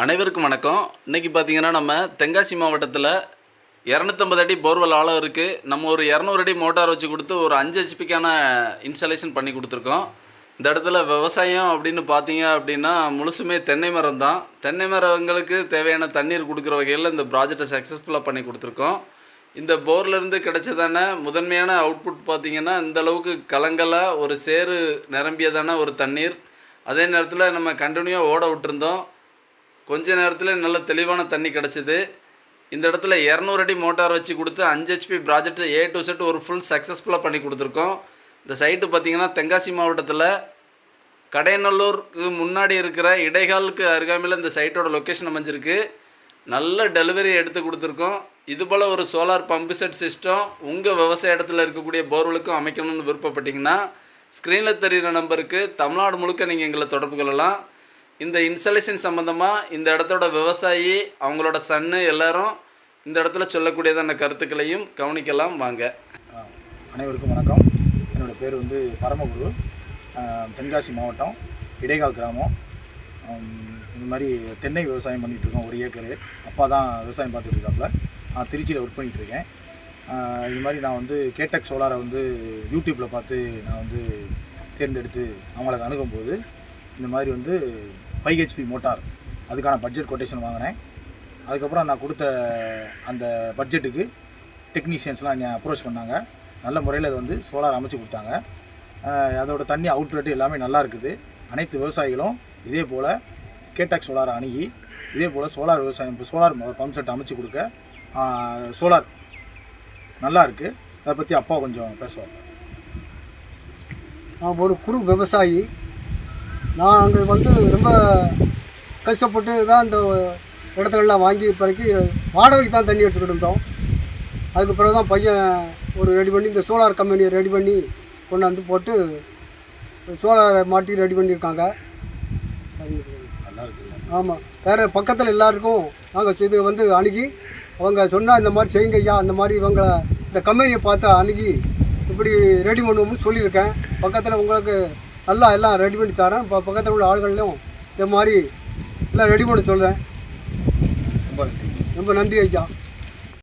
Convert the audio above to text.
அனைவருக்கும் வணக்கம். இன்றைக்கி பார்த்தீங்கன்னா நம்ம தென்காசி மாவட்டத்தில் 250 அடி போர்வெல் ஆழம் இருக்குது. நம்ம ஒரு 200 அடி மோட்டார் வச்சு கொடுத்து ஒரு 5 ஹெச்பிக்கான இன்ஸ்டாலேஷன் பண்ணி கொடுத்துருக்கோம். இந்த இடத்துல விவசாயம் அப்படின்னு பார்த்தீங்க அப்படின்னா முழுசுமே தென்னை மரம் தான். தென்னை மரங்களுக்கு தேவையான தண்ணீர் கொடுக்குற வகையில் இந்த ப்ராஜெக்டை சக்ஸஸ்ஃபுல்லாக பண்ணி கொடுத்துருக்கோம். இந்த போர்லேருந்து கிடைச்சதான முதன்மையான அவுட்புட் பார்த்திங்கன்னா இந்த அளவுக்கு கலங்கலாக ஒரு சேறு நிரம்பியதான ஒரு தண்ணீர். அதே நேரத்தில் நம்ம கண்டினியூவாக ஓட விட்டுருந்தோம். கொஞ்ச நேரத்தில் நல்ல தெளிவான தண்ணி கிடச்சிது. இந்த இடத்துல 200 அடி மோட்டார் வச்சு கொடுத்து 5 HP project A to Z ஒரு ஃபுல் சக்ஸஸ்ஃபுல்லாக பண்ணி கொடுத்துருக்கோம். இந்த சைட்டு பார்த்திங்கன்னா தென்காசி மாவட்டத்தில் கடையநல்லூருக்கு முன்னாடி இருக்கிற இடைகாலுக்கு அருகாமையில் இந்த சைட்டோட லொக்கேஷன் அமைஞ்சிருக்கு. நல்ல டெலிவரி எடுத்து கொடுத்துருக்கோம். இதுபோல் ஒரு சோலார் பம்பு செட் சிஸ்டம் உங்கள் விவசாய இடத்துல இருக்கக்கூடிய போர்வெலுக்கும் அமைக்கணும்னு விருப்பப்பட்டிங்கன்னா ஸ்க்ரீனில் தெரிகிற நம்பருக்கு தமிழ்நாடு முழுக்க நீங்கள் எங்களை தொடர்பு கொள்ளலாம். இந்த இன்ஸ்டாலேஷன் சம்மந்தமாக இந்த இடத்தோட விவசாயி அவங்களோட சன்னு எல்லாரும் இந்த இடத்துல சொல்லக்கூடியதான கருத்துக்களையும் கவனிக்கலாம் வாங்க. அனைவருக்கும் வணக்கம். என்னோடய பேர் பரமகுரு, தென்காசி மாவட்டம் இடைகால் கிராமம். இந்த மாதிரி தென்னை விவசாயம் பண்ணிகிட்ருக்கோம். 1 ஏக்கரு. அப்பா தான் விவசாயம் பார்த்துட்டு இருக்காப்புல. நான் திருச்சியில் ஒர்க் பண்ணிகிட்ருக்கேன். இது மாதிரி நான் கேடெக் சோலாரை யூடியூப்பில் பார்த்து நான் தேர்ந்தெடுத்து அவங்களுக்கு அணுகும்போது இந்த மாதிரி 5 ஹெச்பி மோட்டார் அதுக்கான பட்ஜெட் கொட்டேஷன் வாங்கினேன். அதுக்கப்புறம் நான் கொடுத்த அந்த பட்ஜெட்டுக்கு டெக்னீஷியன்ஸ்லாம் என்னை அப்ரோச் பண்ணாங்க. நல்ல முறையில் அது சோலார் அமைச்சு கொடுத்தாங்க. அதோட தண்ணி அவுட்லெட் எல்லாமே நல்லா இருக்குது. அனைத்து விவசாயிகளும் இதே போல் கேடெக் சோலாரை அணுகி இதே போல் சோலார் விவசாயம் சோலார் பம்ப் செட் அமைச்சு கொடுக்க சோலார் நல்லா இருக்குது. அதை பற்றி அப்பா கொஞ்சம் பேசுவாங்க. நான் ஒரு குறு விவசாயி. நாங்கள் ரொம்ப கஷ்டப்பட்டு தான் இந்த இடத்துலலாம் வாங்கி பிறகு வாடகைக்கு தான் தண்ணி எடுத்துக்கிட்டு இருந்தோம். அதுக்கு பிறகு தான் பையன் ஒரு ரெடி பண்ணி இந்த சோலார் கம்பெனியை ரெடி பண்ணி கொண்டாந்து போட்டு சோலாரை மாட்டி ரெடி பண்ணியிருக்காங்க. ஆமாம், வேறு பக்கத்தில் எல்லாருக்கும் நாங்கள் இது அணுகி அவங்க சொன்னால் இந்த மாதிரி செய்யுங்க ஐயா, அந்த மாதிரி இவங்க இந்த கம்பெனியை பார்த்து அணுகி இப்படி ரெடி பண்ணுவோம்னு சொல்லியிருக்கேன். பக்கத்தில் உங்களுக்கு நல்லா எல்லாம் ரெடி பண்ணி தரேன். இப்போ பக்கத்தில் உள்ள ஆள்களையும் இந்த மாதிரி எல்லாம் ரெடி பண்ண சொல்கிறேன். ரொம்ப நன்றி ஐயா.